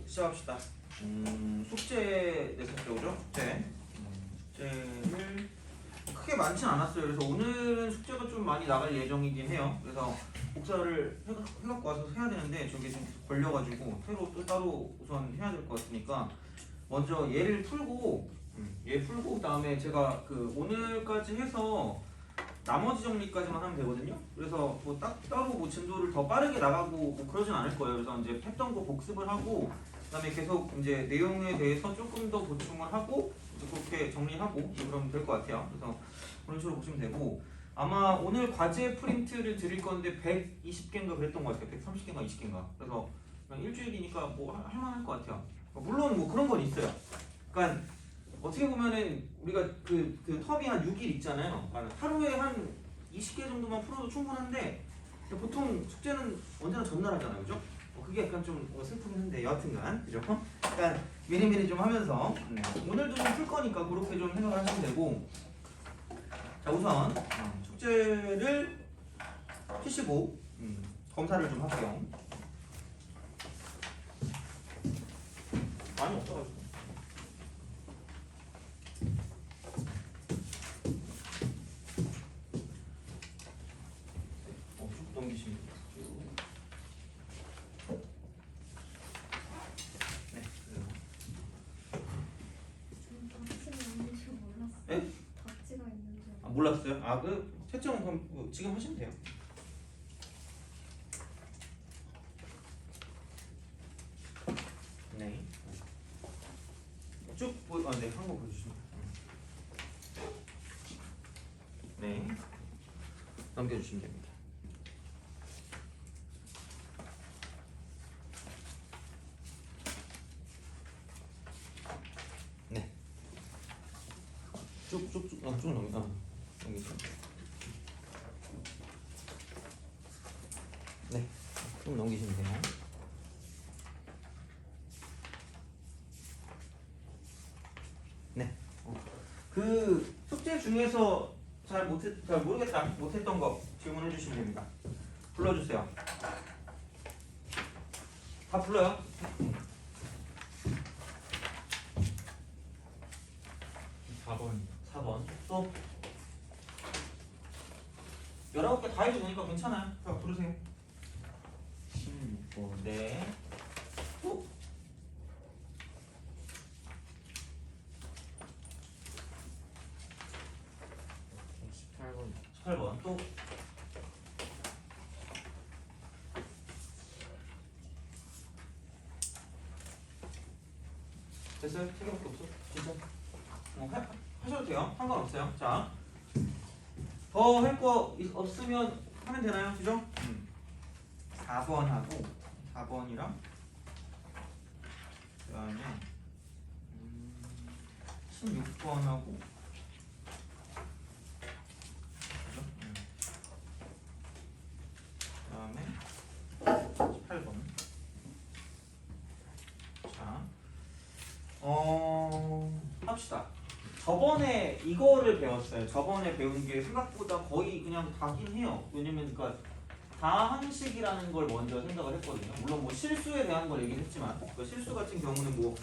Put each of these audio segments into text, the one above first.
시작합시다. 숙제 내서 배우죠? 숙제를 크게 많진 않았어요. 그래서 오늘은 숙제가 좀 많이 나갈 예정이긴 해요. 그래서 복사를 해갖고 와서 해야 되는데 저게 좀 걸려가지고 새로 또 따로 우선 해야 될 것 같으니까 먼저 얘를 풀고 얘 풀고 그다음에 제가 그 오늘까지 해서 나머지 정리까지만 하면 되거든요. 그래서 뭐 따로 뭐 진도를 더 빠르게 나가고 뭐 그러진 않을 거예요. 그래서 이제 했던 거 복습을 하고 그다음에 계속 이제 내용에 대해서 조금 더 보충을 하고 그렇게 정리하고 그러면 될 것 같아요. 그래서 그런 식으로 보시면 되고 아마 오늘 과제 프린트를 드릴 건데 120개인가 그랬던 것 같아요. 130개인가 20개인가. 그래서 그냥 일주일이니까 뭐 할만할 것 같아요. 물론 뭐 그런 건 있어요. 그러니까 어떻게 보면은 우리가 그 텀이 한 6일 있잖아요. 하루에 한 20개 정도만 풀어도 충분한데 보통 숙제는 언제나 전날 하잖아요, 그죠? 그게 약간 좀 슬프긴 한데 여하튼간 그죠? 그러니까 미리미리 좀 하면서 오늘도 좀 풀 거니까 그렇게 좀 생각을 하시면 되고 자 우선 숙제를 피시고 검사를 좀 할게요. 많이 없어가지고. 쭉 넘기시면 돼요. 네, 그래요. 닥치가 있는 줄 몰랐어요. 네? 닥치가 있는 줄. 아, 몰랐어요? 아, 그 채점 그럼 지금 하시면 돼요. 네. 쭉 네, 한 거 보여주시면 돼요. 네. 넘겨주시면 됩니다. 네. 쭉 넘기시면 돼요. 네. 쭉 넘기시면 돼요. 네. 그 숙제 중에서 잘 모르겠다 못했던 거 질문해 주시면 됩니다. 불러주세요. 다 불러요. 4번. 또 19개 다 해주니까 괜찮아요. 자 부르세요. 16번. 네. 또 18번. 또 됐어요? 3개밖에 없어? 진짜? 하셔도 돼요. 상관없어요. 자, 더 할 거 없으면 하면 되나요? 그죠? 4번하고 4번이랑 그 다음에 16번하고 그죠? 그 다음에 18번. 자, 합시다. 저번에 이거를 배웠어요. 저번에 배운 게 생각보다 거의 그냥 다긴 해요. 왜냐면 그러니까 다항식이라는 걸 먼저 생각을 했거든요. 물론 뭐 실수에 대한 걸 얘기는 했지만 그 실수 같은 경우는 뭐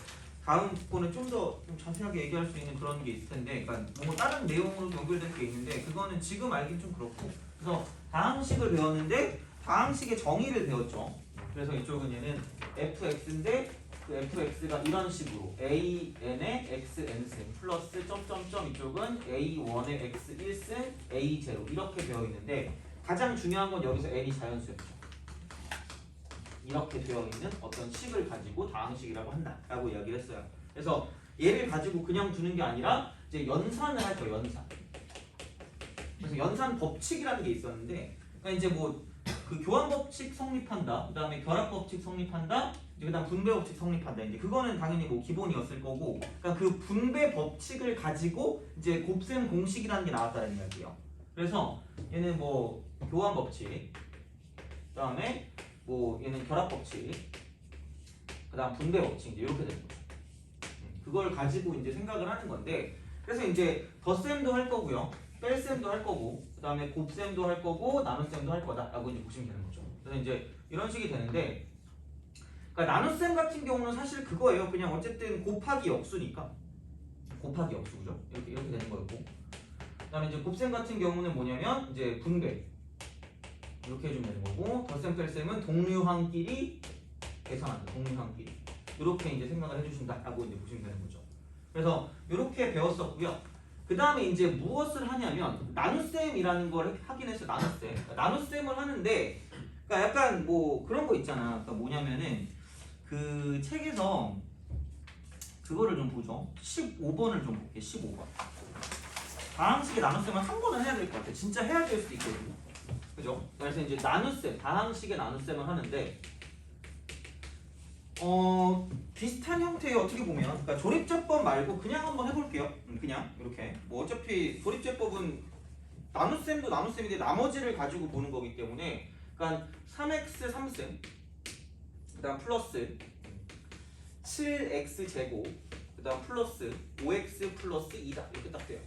다음 거는 좀 더 좀 자세하게 얘기할 수 있는 그런 게 있을 텐데 그러니까 뭐 다른 내용으로 연결된 게 있는데 그거는 지금 알긴 좀 그렇고 그래서 다항식을 배웠는데 다항식의 정의를 배웠죠. 그래서 이쪽은 얘는 fx인데 그 fx가 이런 식으로 an의 xn승 플러스 점점점 이쪽은 a1의 x1승 a0 이렇게 되어 있는데 가장 중요한 건 여기서 n이 자연수였죠. 이렇게 되어 있는 어떤 식을 가지고 다항식이라고 한다라고 이야기를 했어요. 그래서 얘를 가지고 그냥 두는 게 아니라 이제 연산을 할 거예요. 연산. 그래서 연산 법칙이라는 게 있었는데 그러니까 이제 뭐 그 교환 법칙 성립한다. 그다음에 결합 법칙 성립한다. 이제 그다음 분배 법칙 성립한다. 이제 그거는 당연히 뭐 기본이었을 거고, 그러니까 그 분배 법칙을 가지고 이제 곱셈 공식이라는 게 나왔다는 이야기예요. 그래서 얘는 뭐 교환 법칙, 그다음에 뭐 얘는 결합 법칙, 그다음 분배 법칙 이제 이렇게 되는 거죠. 그걸 가지고 이제 생각을 하는 건데, 그래서 이제 덧셈도 할 거고요, 뺄셈도 할 거고, 그다음에 곱셈도 할 거고, 나눗셈도 할 거다라고 이제 보시면 되는 거죠. 그래서 이제 이런 식이 되는데. 그러니까 나눗셈 같은 경우는 사실 그거예요. 그냥 어쨌든 곱하기 역수니까. 곱하기 역수 그죠? 이렇게 되는 거였고. 그다음에 이제 곱셈 같은 경우는 뭐냐면 이제 분배. 이렇게 해주면 되는 거고, 덧셈 뺄셈은 동류항끼리 계산한다. 동류항끼리. 이렇게 이제 생각을 해주신다라고 이제 보시면 되는 거죠. 그래서 이렇게 배웠었고요. 그 다음에 이제 무엇을 하냐면 나눗셈이라는 걸 하긴 했어요. 나눗셈. 그러니까 나눗셈을 하는데, 그러니까 약간 뭐 그런 거 있잖아. 그러니까 뭐냐면은 그 책에서 그거를 좀 보죠. 15번을 좀 볼게요. 15번. 다항식의 나눗셈을 한 번은 해야 될 것 같아. 진짜 해야 될 수도 있거든요. 그죠? 그래서 이제 나눗셈, 다항식의 나눗셈을 하는데 비슷한 형태의 어떻게 보면 그러니까 조립제법 말고 그냥 한번 해볼게요. 그냥 이렇게 뭐 어차피 조립제법은 나눗셈도 나눗셈인데 나머지를 가지고 보는 거기 때문에 그러니까 3x 3셈 그다음 플러스 7x 제곱 그다음 플러스 5x 플러스 2다 이렇게 딱 돼요.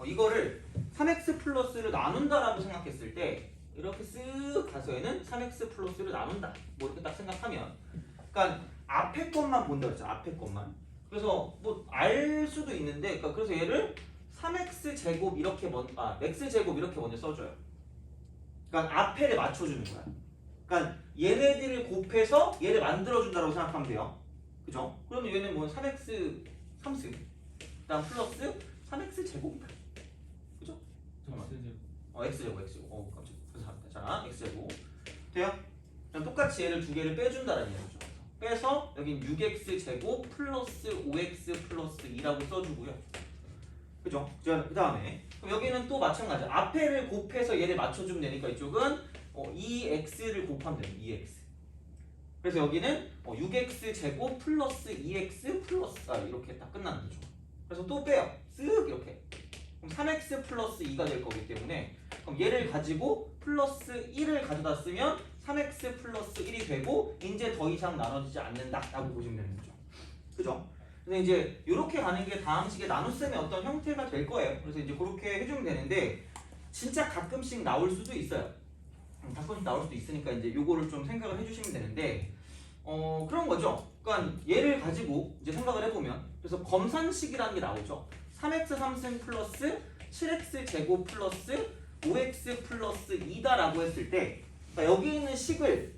이거를 3x 플러스를 나눈다라고 생각했을 때 이렇게 쓱 가서에는 3x 플러스를 나눈다 뭐 이렇게 딱 생각하면 그러니까 앞에 것만 본다 그랬죠. 앞에 것만. 그래서 뭐 알 수도 있는데 그러니까 그래서 얘를 3x 제곱 이렇게 x 제곱 이렇게 먼저 써줘요. 그러니까 앞에를 맞춰주는 거야. 그러니까 얘네들을 곱해서 얘를 만들어준다고 생각하면 돼요. 그죠? 그러면 얘는 뭐 3x 3승 그다음 플러스 3x 제곱이다. 그죠? 잠깐만. x제곱 x제곱. 깜짝이야. 자, x제곱. 돼요? 그럼 똑같이 얘를 두 개를 빼준다는 얘기죠. 빼서 여긴 6x 제곱 플러스 5x 플러스 2라고 써주고요. 그죠? 그 다음에 여기는 또 마찬가지. 앞에를 곱해서 얘를 맞춰주면 되니까 이쪽은 2x를 곱하면 돼요. 2x. 그래서 여기는 6x 제곱 플러스 2x 플러스 이렇게 딱 끝나는 거죠. 그래서 또 빼요. 쓱 이렇게. 그럼 3x 플러스 2가 될 거기 때문에 그럼 얘를 가지고 플러스 1을 가져다 쓰면 3x 플러스 1이 되고 이제 더 이상 나눠지지 않는다라고 보시면 되는 거죠. 그죠? 그래서 이제 이렇게 가는 게 다항식의 나눗셈의 어떤 형태가 될 거예요. 그래서 이제 그렇게 해주면 되는데 진짜 가끔씩 나올 수도 있어요. 가끔씩 나올 수도 있으니까 이제 요거를 좀 생각을 해주시면 되는데 그런 거죠. 그러니까 얘를 가지고 이제 생각을 해보면 그래서 검산식이라는 게 나오죠. 3x 3승 플러스 7x 제곱 플러스 5x 플러스 2다라고 했을 때 그러니까 여기 있는 식을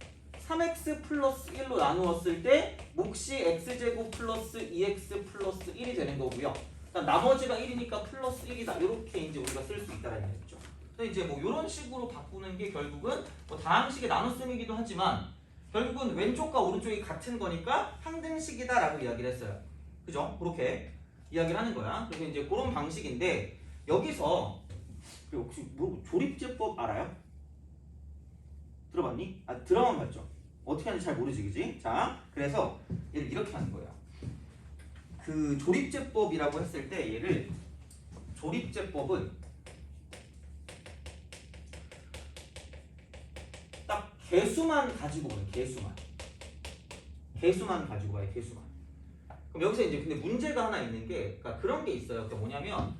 3x 플러스 1로 나누었을 때 몫이 x제곱 플러스 2x 플러스 1이 되는 거고요. 그러니까 나머지가 1이니까 플러스 1이다. 이렇게 이제 우리가 쓸 수 있다는 얘기죠. 그래서 이제 뭐 이런 식으로 바꾸는 게 결국은 뭐 다항식의 나눗셈이기도 하지만 결국은 왼쪽과 오른쪽이 같은 거니까 항등식이다라고 이야기를 했어요. 그죠? 그렇게 이야기를 하는 거야. 그래서 이제 그런 방식인데 여기서 혹시 뭐 조립제법 알아요? 들어봤니? 들어만 봤죠? 어떻게 하는지 잘 모르지, 그지? 자, 그래서 얘를 이렇게 하는 거예요. 그 조립제법이라고 했을 때 얘를 조립제법은 딱 개수만 가지고 가요. 개수만 가지고 가요. 개수만. 그럼 여기서 이제 근데 문제가 하나 있는 게 그러니까 그런 게 있어요. 그러니까 뭐냐면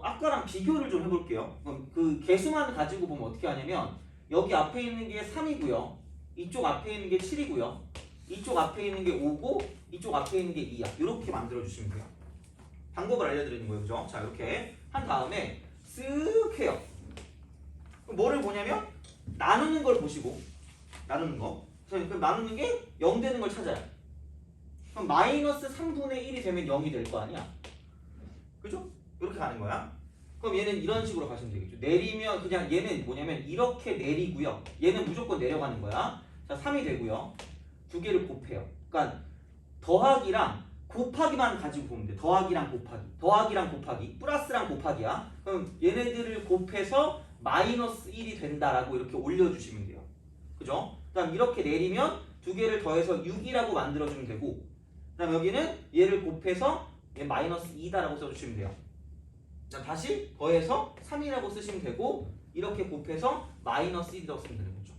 아까랑 비교를 좀 해볼게요. 그럼 그 개수만 가지고 보면 어떻게 하냐면 여기 앞에 있는 게 3이고요. 이쪽 앞에 있는 게 7이고요. 이쪽 앞에 있는 게 5고 이쪽 앞에 있는 게 2야. 이렇게 만들어주시면 돼요. 방법을 알려드리는 거예요. 그죠? 자, 이렇게 한 다음에 쓱 해요. 그럼 뭐를 보냐면 나누는 걸 보시고 나누는 거. 그럼 나누는 게 0 되는 걸 찾아요. 그럼 마이너스 3분의 1이 되면 0이 될 거 아니야. 그죠? 이렇게 가는 거야. 그럼 얘는 이런 식으로 가시면 되겠죠. 내리면 그냥 얘는 뭐냐면 이렇게 내리고요. 얘는 무조건 내려가는 거야. 자, 3이 되고요. 두 개를 곱해요. 그러니까 더하기랑 곱하기만 가지고 보면 돼. 더하기랑 곱하기, 플러스랑 곱하기야. 그럼 얘네들을 곱해서 마이너스 1이 된다라고 이렇게 올려주시면 돼요. 그죠? 그다음 이렇게 내리면 두 개를 더해서 6이라고 만들어주면 되고, 그다음 여기는 얘를 곱해서 얘 마이너스 2다라고 써주시면 돼요. 다시 더해서 3이라고 쓰시면 되고 이렇게 곱해서 마이너스 1이라고 쓰면 되는 거죠.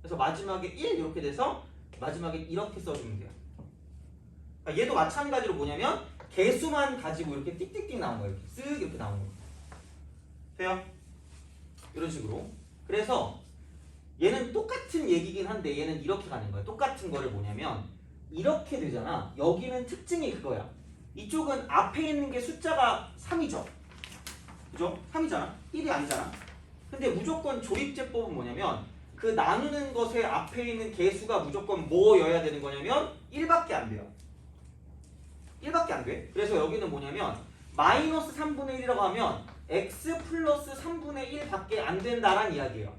그래서 마지막에 1 이렇게 돼서 마지막에 이렇게 써주면 돼요. 그러니까 얘도 마찬가지로 뭐냐면 개수만 가지고 이렇게 띡띡띡 나온 거예요. 이렇게 쓱 이렇게 나오는 거예요. 돼요? 이런 식으로. 그래서 얘는 똑같은 얘기긴 한데 얘는 이렇게 가는 거야. 똑같은 거를 뭐냐면 이렇게 되잖아. 여기는 특징이 그거야. 이쪽은 앞에 있는 게 숫자가 3이죠. 그죠? 3이잖아. 1이 아니잖아. 근데 무조건 조립제법은 뭐냐면 그 나누는 것에 앞에 있는 개수가 무조건 뭐여야 되는 거냐면 1밖에 안 돼요. 1밖에 안 돼. 그래서 여기는 뭐냐면 마이너스 3분의 1이라고 하면 x 플러스 3분의 1밖에 안 된다란 이야기예요.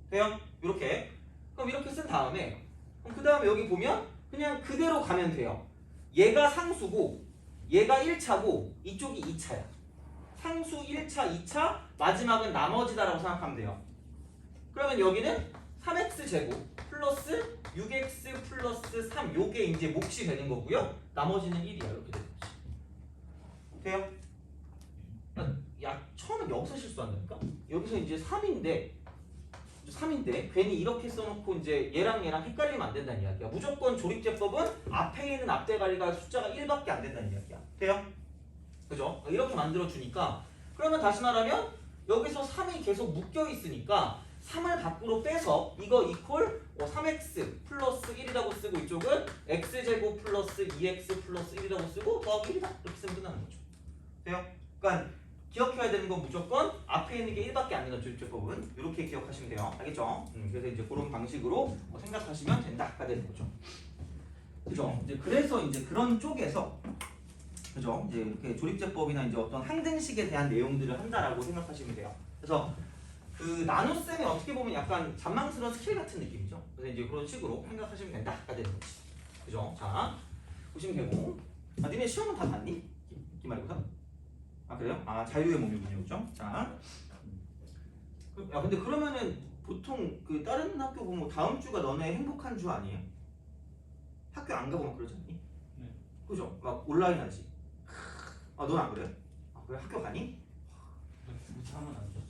돼요? 이렇게. 그럼 이렇게 쓴 다음에 그 다음에 여기 보면 그냥 그대로 가면 돼요. 얘가 상수고 얘가 1차고 이쪽이 2차야. 상수 1차, 2차, 마지막은 나머지다라고 생각하면 돼요. 그러면 여기는 3x 제곱 플러스 6x 플러스 3 요게 이제 몫이 되는 거고요. 나머지는 1이야. 이렇게 되는 거지. 돼요? 야, 처음에 여기서 실수한다니까? 여기서 이제 3인데 괜히 이렇게 써놓고 이제 얘랑 헷갈리면 안 된다는 이야기야. 무조건 조립제법은 앞에 있는 앞대가리가 숫자가 1밖에 안 된다는 이야기야. 돼요? 그죠? 이렇게 만들어 주니까 그러면 다시 말하면 여기서 3이 계속 묶여 있으니까 3을 밖으로 빼서 이거 이퀄 3x 플러스 1이라고 쓰고 이쪽은 x제곱 플러스 2x 플러스 1이라고 쓰고 더하기 1이다 이렇게 쓰면 끝나는 거죠. 돼요? 그러니까 기억해야 되는 건 무조건 앞에 있는 게 1밖에 안 되는 조립제법은 이렇게 기억하시면 돼요. 알겠죠? 그래서 이제 그런 방식으로 생각하시면 된다가 되는 거죠. 그죠? 이제 그래서 이제 그런 쪽에서 그죠? 이제 이렇게 조립제법이나 이제 어떤 항등식에 대한 내용들을 한다라고 생각하시면 돼요. 그래서 그 나눗셈이 어떻게 보면 약간 잔망스러운 스킬 같은 느낌이죠. 그래서 이제 그런 식으로 생각하시면 된다가 되는 거지. 그죠? 자, 보시면 되고. 아, 니네 시험은 다 봤니? 기말고사? 아, 그래요? 아, 자유의 몸이군요. 그죠? 자. 야, 근데 그러면은 보통 그 다른 학교 보면 다음 주가 너네 행복한 주 아니에요? 학교 안 가고 막 그러지 않니? 네. 그죠? 막 온라인 하지. 아, 넌 안 그래? 아, 그래? 학교 가니? 고3은 안 좋죠.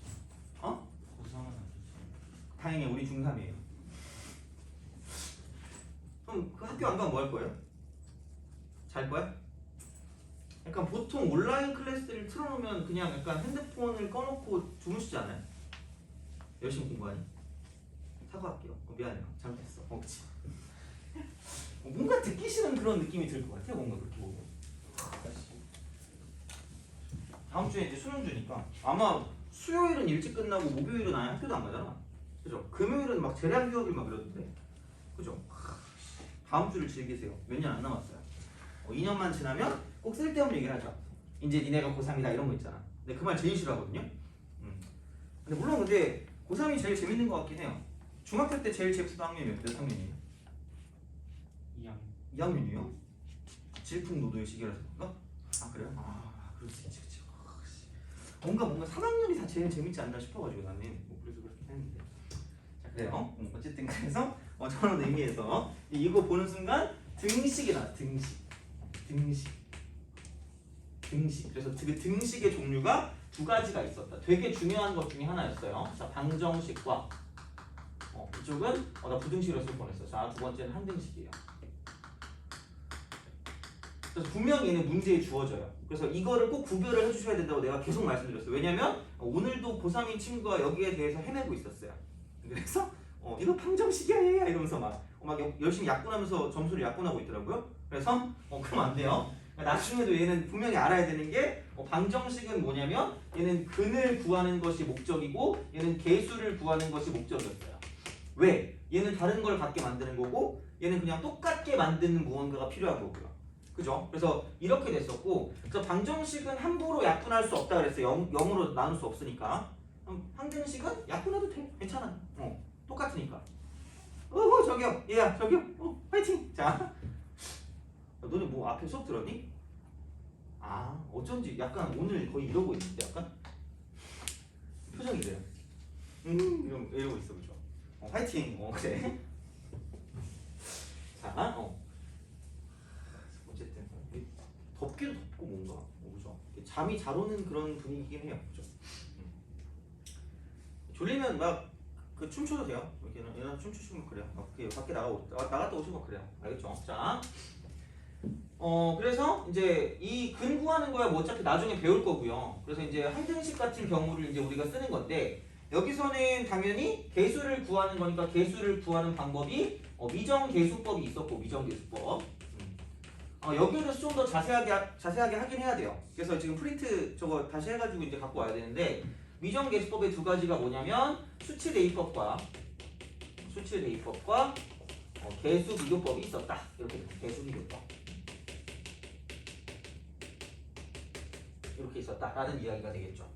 어? 고3은 안 좋죠. 다행히 우리 중3이에요. 그럼 그 학교 안 가면 뭐 할 거예요? 잘 거야? 약간 보통 온라인 클래스를 틀어놓으면 그냥 약간 핸드폰을 꺼놓고 주무시지 않아요? 열심히 공부하니? 사과할게요. 미안해요. 잘못했어. 그치? 뭔가 듣기 싫은 그런 느낌이 들 것 같아요. 뭔가 그렇게 보고. 다음 주에 이제 수능 주니까 아마 수요일은 일찍 끝나고 목요일은 아예 학교도 안 가잖아. 그죠? 금요일은 막 재량 교육이 막 이러던데. 그죠? 다음 주를 즐기세요. 몇 년 안 남았어요. 2년만 지나면 꼭 쓸데없는 얘기를 하죠. 이제 니네가 고3이다 이런 거 있잖아. 근데 그 말 제일 싫어하거든요. 근데 물론 근데 고3이 제일 재밌는 것 같긴 해요. 중학교 때 제일 재밌었던 학년이 몇 학년이에요? 2학년. 2학년이요? 질풍노도의 시기라서 그런가? 아, 그래요? 아, 그럴 수 있지. 그치. 뭔가 3학년이 다 제일 재밌지 않나 싶어가지고 나는 그래서 그렇긴 했는데. 자, 그래요. 어쨌든 그래서 저런 의미에서 이거 보는 순간 등식이 나. 등식. 그래서 그 등식의 종류가 두 가지가 있었다. 되게 중요한 것 중에 하나였어요. 자, 방정식과 이쪽은 나 부등식으로 쓸 뻔했어. 자, 두 번째는 한등식이에요. 그래서 분명히 얘는 문제에 주어져요. 그래서 이거를 꼭 구별을 해주셔야 된다고 내가 계속 말씀드렸어요. 왜냐면 오늘도 고3인 친구가 여기에 대해서 헤매고 있었어요. 그래서 이거 방정식이야 얘야 이러면서 막 열심히 약분하면서 점수를 약분하고 있더라고요. 그래서 그럼 안 돼요. 나중에도 얘는 분명히 알아야 되는 게 방정식은 뭐냐면 얘는 근을 구하는 것이 목적이고 얘는 개수를 구하는 것이 목적이었어요. 왜? 얘는 다른 걸 갖게 만드는 거고 얘는 그냥 똑같게 만드는 무언가가 필요한 거고요. 그죠? 그래서 이렇게 됐었고 그래서 방정식은 함부로 약분할 수 없다 그랬어요. 0으로 나눌 수 없으니까. 항등식은 약분해도 돼. 괜찮아. 똑같으니까. 저기요. 얘야 저기요. 화이팅. 자. 너네 뭐 앞에 수업 들었니? 아, 어쩐지 약간 오늘 거의 이러고 있는데 약간 표정이 이래요. 이러고 있어. 그죠? 화이팅. 그래. 자, 어쨌든 덥기도 덥고 뭔가 그죠? 잠이 잘 오는 그런 분위기긴 해요. 그죠? 졸리면 막 그 춤춰도 돼요. 얘는 춤추시면 그래요. 밖에 나갔다 오시면 그래요. 알겠죠? 자. 그래서 이제 이 근 구하는 거야 뭐 어차피 나중에 배울 거고요. 그래서 이제 항등식 같은 경우를 이제 우리가 쓰는 건데 여기서는 당연히 개수를 구하는 거니까 개수를 구하는 방법이 미정계수법이 있었고 미정계수법. 여기에 대해서 좀 더 자세하게 하긴 해야 돼요. 그래서 지금 프린트 저거 다시 해가지고 이제 갖고 와야 되는데 미정계수법의 두 가지가 뭐냐면 수치대입법과 개수비교법이 있었다. 이렇게 개수비교법 이렇게 있었다라는 이야기가 되겠죠.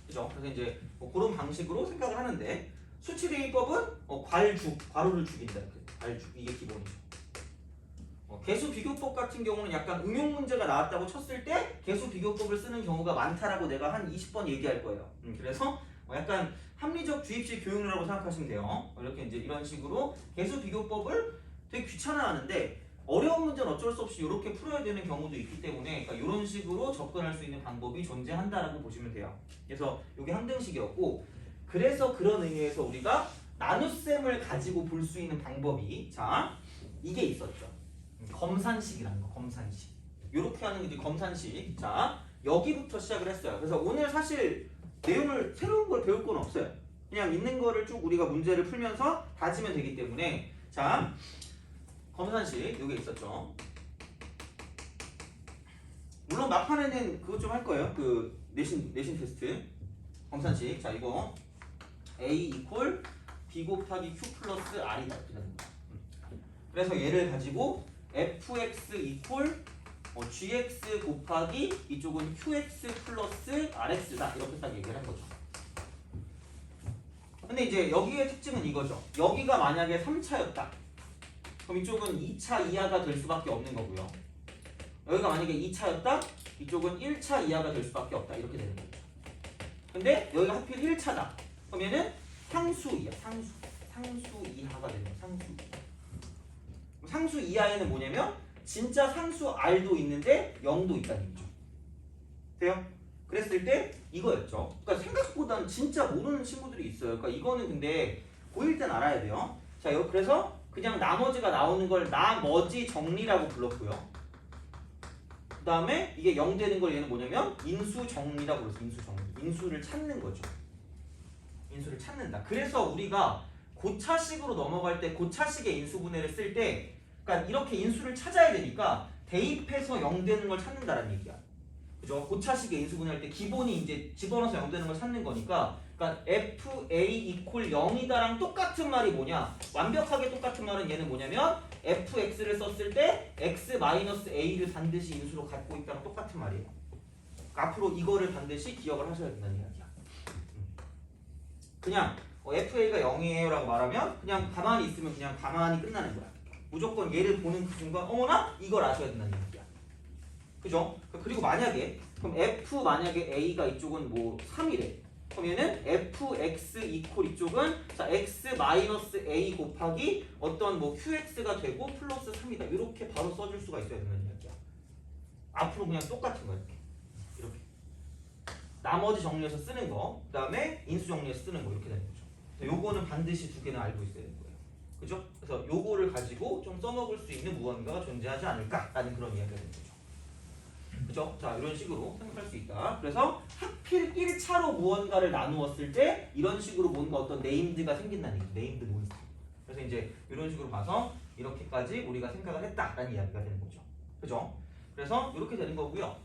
그죠? 그래서 이제 그런 방식으로 생각을 하는데 수치대입법은 괄호를 죽인다. 괄죽 이게 기본이죠. 개수비교법 같은 경우는 약간 응용 문제가 나왔다고 쳤을 때 개수비교법을 쓰는 경우가 많다라고 내가 한 20번 얘기할 거예요. 그래서 약간 합리적 주입식 교육이라고 생각하시면 돼요. 이렇게 이제 이런 식으로 개수비교법을 되게 귀찮아하는데 어려운 문제는 어쩔 수 없이 이렇게 풀어야 되는 경우도 있기 때문에 그러니까 이런 식으로 접근할 수 있는 방법이 존재한다라고 보시면 돼요. 그래서 이게 항등식이었고 그래서 그런 의미에서 우리가 나눗셈을 가지고 볼 수 있는 방법이 자 이게 있었죠. 검산식이라는 거, 검산식. 이렇게 하는 게 이제 검산식. 자, 여기부터 시작을 했어요. 그래서 오늘 사실 내용을 새로운 걸 배울 건 없어요. 그냥 있는 거를 쭉 우리가 문제를 풀면서 다지면 되기 때문에 자, 검산식 요게 있었죠. 물론 막판에는 그거 좀 할 거예요. 그 내신 테스트. 검산식. 자, 이거 A 이퀄 B 곱하기 Q 플러스 R이다. 그래서 얘를 가지고 fx 이퀄 gx 곱하기 이쪽은 qx 플러스 rx다 이렇게 딱 얘기를 한 거죠. 근데 이제 여기의 특징은 이거죠. 여기가 만약에 3차였다. 그럼 이쪽은 2차 이하가 될 수밖에 없는 거고요. 여기가 만약에 2차였다. 이쪽은 1차 이하가 될 수밖에 없다. 이렇게 되는 거죠. 근데 여기가 하필 1차다. 그러면은 상수 이하, 상수 이하가 되는 거예요. 상수 이하. 상수 이하에는 뭐냐면 진짜 상수 r도 있는데 0도 있다는 얘기죠. 돼요? 그랬을 때 이거였죠. 그러니까 생각보다는 진짜 모르는 친구들이 있어요. 그러니까 이거는 근데 고1 때는 알아야 돼요. 자, 그래서 그냥 나머지가 나오는 걸 나머지 정리라고 불렀고요. 그 다음에 이게 0 되는 걸 얘는 뭐냐면 인수 정리라고 불렀어요. 인수 정리. 인수를 찾는 거죠. 인수를 찾는다. 그래서 우리가 고차식으로 넘어갈 때 고차식의 인수분해를 쓸 때 그러니까 이렇게 인수를 찾아야 되니까 대입해서 0 되는 걸 찾는다라는 얘기야. 그죠? 고차식의 인수분해할 때 기본이 이제 집어넣어서 0 되는 걸 찾는 거니까 그러니까 fa 이퀄 0이다랑 똑같은 말이 뭐냐? 완벽하게 똑같은 말은 얘는 뭐냐면 fx를 썼을 때 x-a를 반드시 인수로 갖고 있다랑 똑같은 말이에요. 그러니까 앞으로 이거를 반드시 기억을 하셔야 된다는 이야기야. 그냥 fa가 0이에요 라고 말하면 그냥 가만히 있으면 그냥 가만히 끝나는 거야. 무조건 얘를 보는 그 순간 어머나 이걸 아셔야 된다는 얘기야. 그죠? 그리고 만약에 그럼 f 만약에 a가 이쪽은 뭐 3이래. 그러면은 fx 이퀄 이쪽은 자 x-a 곱하기 어떤 뭐 qx가 되고 플러스 3이다. 이렇게 바로 써줄 수가 있어야 된다는 이야기야. 앞으로 그냥 똑같은 거야. 이렇게 나머지 정리해서 쓰는 거, 그 다음에 인수 정리해서 쓰는 거 이렇게 되는 거죠. 요거는 반드시 두 개는 알고 있어야 되는 거예요. 그죠? 그래서 요거를 가지고 좀 써먹을 수 있는 무언가가 존재하지 않을까라는 그런 이야기가 되는 거죠. 그죠? 자, 이런 식으로 생각할 수 있다. 그래서 하필 1차로 무언가를 나누었을 때 이런 식으로 뭔가 어떤 네임드가 생긴다는 얘기죠. 네임드 몬스터. 그래서 이제 이런 식으로 봐서 이렇게까지 우리가 생각을 했다라는 이야기가 되는 거죠. 그죠? 그래서 이렇게 되는 거고요.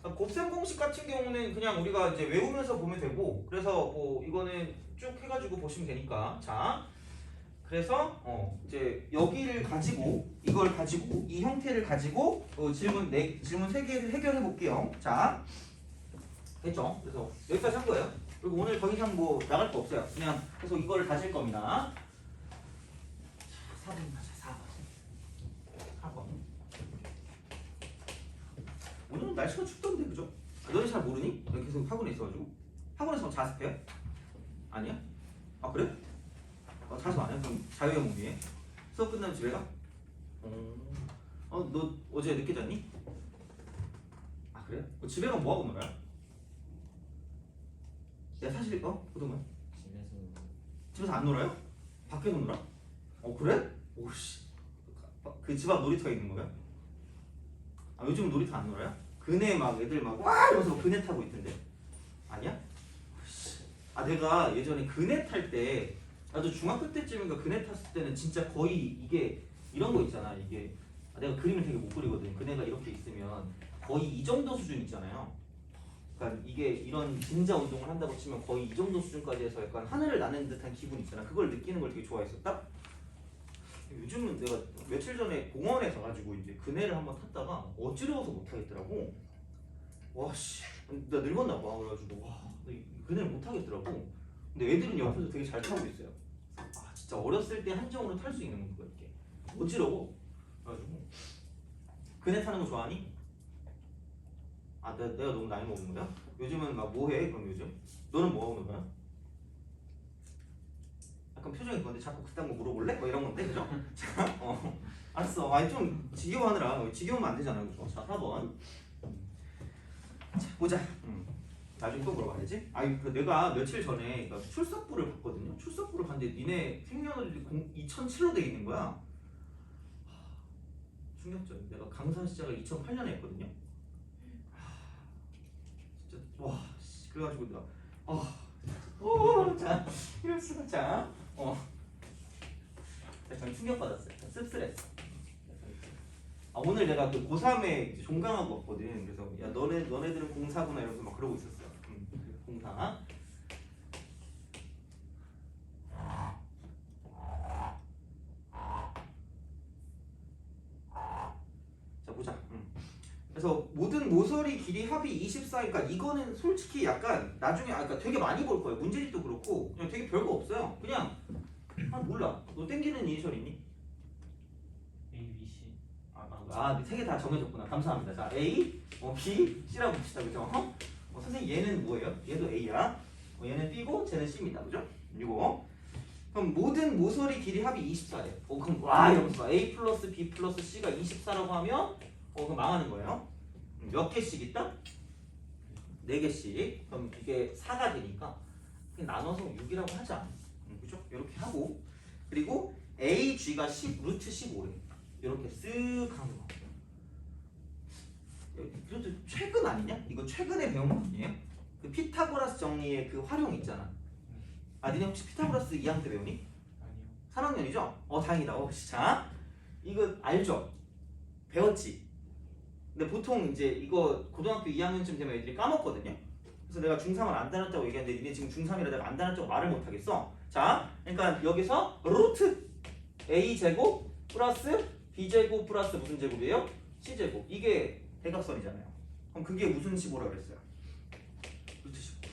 곱셈 공식 같은 경우는 그냥 우리가 이제 외우면서 보면 되고 그래서 뭐 이거는 쭉 해가지고 보시면 되니까 자 그래서 이제 여기를 가지고 이걸 가지고 이 형태를 가지고 질문 3개를 해결해 볼게요. 자 됐죠? 그래서 여기까지 한 거예요. 그리고 오늘 더 이상 뭐 나갈 거 없어요. 그냥 그래서 이거를 가질 겁니다. 4번 가자. 4번. 오늘은 날씨가 춥던데 그죠? 너네 잘 모르니? 여기 계속 학원에 있어가지고 학원에서 자습해요? 아니야? 아 그래? 자습 안 해? 그럼 자유형무비에 수업 끝나면 집에 가? 너 어제 늦게 잤니? 아 그래? 집에 가면 뭐하고 놀아요? 야 사실 그동안 집에서 안 놀아요? 밖에서 놀아? 그래? 오씨 그 집 앞 놀이터에 있는 거야? 아 요즘 놀이터 안 놀아요? 그네 막 애들 막 와 이러면서 그네 타고 있던데 아니야? 아 내가 예전에 그네 탈 때 나도 중학교 때쯤인가 그네 탔을 때는 진짜 거의 이게 이런 거 있잖아. 이게 내가 그림을 되게 못 그리거든. 그네가 이렇게 있으면 거의 이 정도 수준 있잖아요. 그러니까 이게 이런 진자 운동을 한다고 치면 거의 이 정도 수준까지 해서 약간 하늘을 나는 듯한 기분 있잖아. 그걸 느끼는 걸 되게 좋아했었다. 요즘은 내가 며칠 전에 공원에 가가지고 이제 그네를 한번 탔다가 어지러워서 못 하겠더라고. 와씨, 나 늙었나 봐. 그래가지고 와, 이 그네를 못 하겠더라고. 근데 애들은 옆에서 되게 잘 타고 있어요. 아 진짜 어렸을 때 한정으로 탈 수 있는 거 이렇게 어지러워. 그래가지고 그네 타는 거 좋아하니? 아 내가 너무 나이 먹은 거야? 요즘은 막 뭐 해? 그럼 요즘? 너는 뭐 하는 거야? 약간 표정이 그런데 자꾸 그딴 거 물어볼래? 뭐 이런 건데 그죠? 자, 알았어. 아니 좀 지겨워하느라 지겨우면 안 되잖아. 그죠? 자 4번. 자 보자. 나중에 또 물어봐야지. 아니 그 내가 며칠 전에 그러니까 출석부를 봤거든요. 출석부를 봤는데 니네 생년월일이 2007로 돼 있는 거야. 충격적. 내가 강사 시작을 2008년에 했거든요. 진짜 와 그래가지고 내가 자 이럴 수가 자 약간 충격받았어요. 약간 씁쓸했어. 아 오늘 내가 그 고3에 종강하고 왔거든. 그래서 야 너네들은 공사구나 이러면서 막 그러고 있었어. 공사. 자 보자. 그래서 모든 모서리 길이 합이 24니까 이거는 솔직히 약간 나중에 그러니까 되게 많이 볼 거예요. 문제집도 그렇고 그냥 되게 별거 없어요. 그냥 몰라. 너 땡기는 이니셜 있니? A, B, C. 세 개 다 정해졌구나. 감사합니다. 자 A, B, C라고 봅시다. 그죠? 선생님 얘는 뭐예요? 얘도 A야. 얘는 B고 쟤는 C입니다. 그죠? 이거. 그럼 모든 모서리 길이 합이 24예요. 그럼 와 이러면서 A 플러스 B 플러스 C가 24라고 하면 그럼 망하는 거예요. 몇 개씩 있다? 4개씩. 그럼 이게 4가 되니까 그냥 나눠서 6이라고 하자. 그죠? 이렇게 하고 그리고 AG가 10, 루트 15래. 이렇게 쓱 하는 거. 그래도 최근 아니냐? 이거 최근에 배운 거 아니에요? 그 피타고라스 정리의 그 활용 있잖아. 니네 혹시 피타고라스 2학년 때 배우니? 아니요. 3학년이죠? 다행이다. 자, 이거 알죠? 배웠지? 근데 보통 이제 이거 고등학교 2학년쯤 되면 애들이 까먹거든요? 그래서 내가 중3을 안 다녔다고 얘기하는데 니네 지금 중3이라 내가 안 다녔다고 말을 못 하겠어. 자, 그러니까 여기서 루트 A제곱 플러스 B제곱 플러스 무슨 제곱이에요? C제곱. 이게 대각선이잖아요. 그럼 그게 무슨 15라고 그랬어요? 루트 15.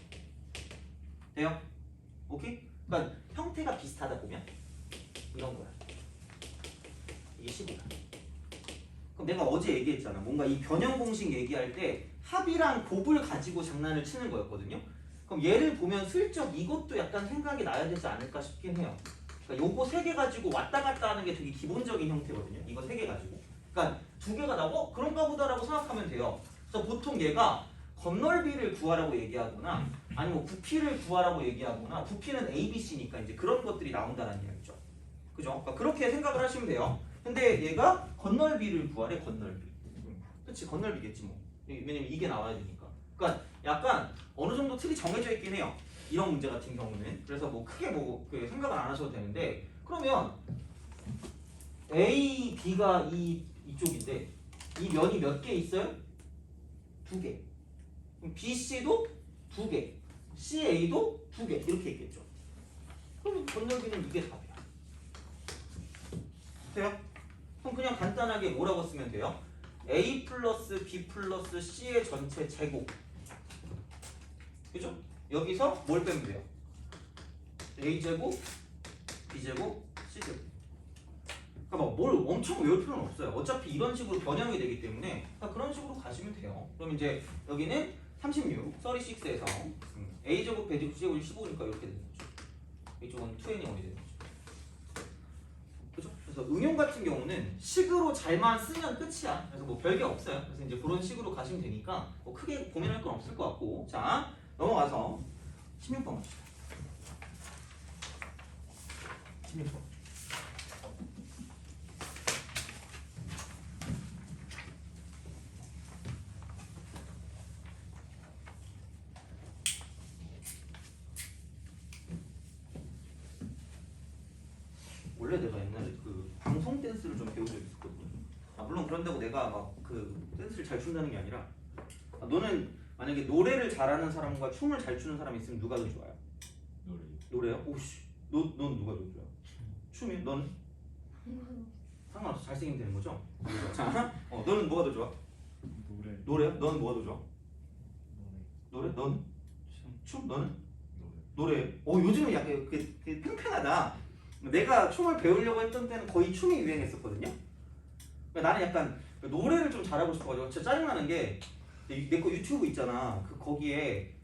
돼요? 오케이? 그러니까 형태가 비슷하다 보면 이런 거야. 이게 15다. 그럼 내가 어제 얘기했잖아. 뭔가 이 변형 공식 얘기할 때 합이랑 곱을 가지고 장난을 치는 거였거든요. 그럼 얘를 보면 슬쩍 이것도 약간 생각이 나야 되지 않을까 싶긴 해요. 그러니까 요거 3개 가지고 왔다 갔다 하는 게 되게 기본적인 형태거든요. 이거 3개 가지고. 그러니까 2개가 나고 그런가 보다라고 생각하면 돼요. 그래서 보통 얘가 건널비를 구하라고 얘기하거나 아니면 부피를 구하라고 얘기하거나 부피는 A, B, C니까 이제 그런 것들이 나온다는 이야기죠. 그죠? 그러니까 그렇게 생각을 하시면 돼요. 근데 얘가 건널비를 구하래. 건널비. 그치 건널비겠지 뭐. 왜냐면 이게 나와야 되니까. 그러니까 약간 어느 정도 틀이 정해져 있긴 해요. 이런 문제 같은 경우는. 그래서 뭐 크게 그 생각을 안 하셔도 되는데 그러면 A, B가 이쪽인데 이 면이 몇 개 있어요? 2개. 그럼 B, C도 2개. C, A도 2개. 이렇게 있겠죠. 그럼 건널비는 이게 답이야. 돼요? 그럼 그냥 간단하게 뭐라고 쓰면 돼요? A 플러스 B 플러스 C의 전체 제곱. 그죠? 여기서 뭘 빼면 돼요? A제곱, B제곱, C제곱. 그러니까 뭘 엄청 외울 필요는 없어요. 어차피 이런 식으로 변형이 되기 때문에 그런 식으로 가시면 돼요. 그럼 이제 여기는 36, 36에서 A제곱, B제곱, C제곱 15니까 이렇게 되는 거죠. 이쪽은 2n이 되는 거죠. 그죠? 그래서 응용 같은 경우는 식으로 잘만 쓰면 끝이야. 그래서 뭐 별게 없어요. 그래서 이제 그런 식으로 가시면 되니까 뭐 크게 고민할 건 없을 것 같고. 자, 넘어가서 16번 갑시다. 16번. 원래 내가 옛날에 그 방송 댄스를 좀 배운 적이 있었거든요. 물론 그런다고 내가 막 그 댄스를 잘 춘다는 게 아니라 너는 만약에 노래를 잘하는 사람과 춤을 잘 추는 사람이 있으면 누가 더 좋아요? 노래요? 오씨, 넌 누가 더 좋아? 춤이? 너는? 상관없어. 잘생기면 되는 거죠? 자, 너는 뭐가 더 좋아? 노래요? 너는 뭐가 더 좋아? 노래? 넌? 춤? 너는? 노래. 요즘은 약간 그 팽팽하다. 내가 춤을 배우려고 했던 때는 거의 춤이 유행했었거든요. 그러니까 나는 약간 노래를 좀 잘하고 싶어가지고 진짜 짜증나는 게 내 거 유튜브 있잖아. 거기에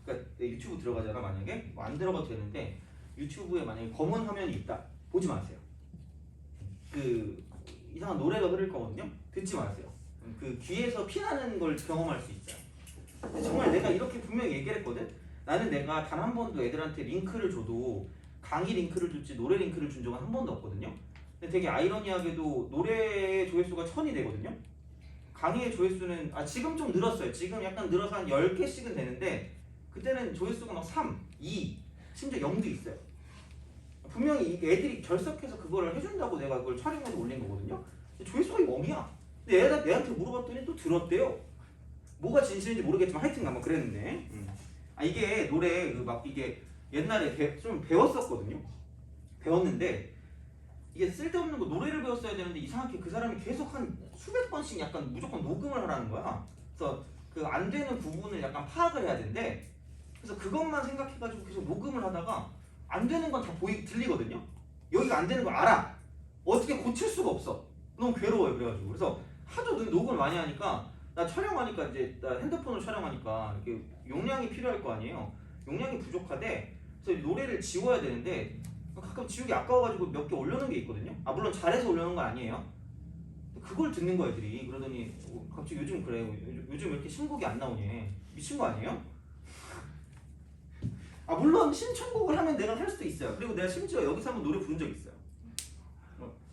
그러니까 내 유튜브 들어가잖아. 만약에 뭐 안 들어가도 되는데 유튜브에 만약에 검은 화면이 있다. 보지 마세요. 그 이상한 노래가 흐를 거거든요. 듣지 마세요. 그 귀에서 피나는 걸 경험할 수 있어요. 근데 정말 내가 이렇게 분명히 얘기를 했거든. 나는 내가 단 한 번도 애들한테 링크를 줘도 강의 링크를 줄지 노래 링크를 준 적은 한 번도 없거든요. 근데 되게 아이러니하게도 노래 조회수가 1000이 되거든요. 강의의 조회수는 지금 좀 늘었어요. 지금 약간 늘어서 한 10개씩은 되는데 그때는 조회수가 막 3, 2, 심지어 0도 있어요. 분명히 애들이 결석해서 그거를 해준다고 내가 그걸 촬영해서 올린 거거든요. 근데 조회수가 0이야. 근데 애한테 물어봤더니 또 들었대요. 뭐가 진실인지 모르겠지만 하여튼 아마 그랬는데 이게 노래 이게 옛날에 좀 배웠었거든요. 배웠는데 이게 쓸데없는 거 노래를 배웠어야 되는데 이상하게 그 사람이 계속 한 수백 번씩 약간 무조건 녹음을 하라는 거야. 그래서 그 안 되는 부분을 약간 파악을 해야 된대. 그래서 그것만 생각해가지고 계속 녹음을 하다가 안 되는 건 다 들리거든요. 여기가 안 되는 걸 알아. 어떻게 고칠 수가 없어. 너무 괴로워요. 그래가지고 그래서 하도 녹음을 많이 하니까 나 촬영하니까 이제 나 핸드폰으로 촬영하니까 이렇게 용량이 필요할 거 아니에요. 용량이 부족하대. 그래서 노래를 지워야 되는데 가끔 지우기 아까워가지고 몇 개 올려놓은 게 있거든요. 물론 잘해서 올려놓은 건 아니에요. 그걸 듣는 거야 애들이. 그러더니 갑자기 요즘 그래. 요즘 왜 이렇게 신곡이 안 나오니? 미친 거 아니에요? 물론 신청곡을 하면 내가 할 수도 있어요. 그리고 내가 심지어 여기서 한번 노래 부른 적 있어요.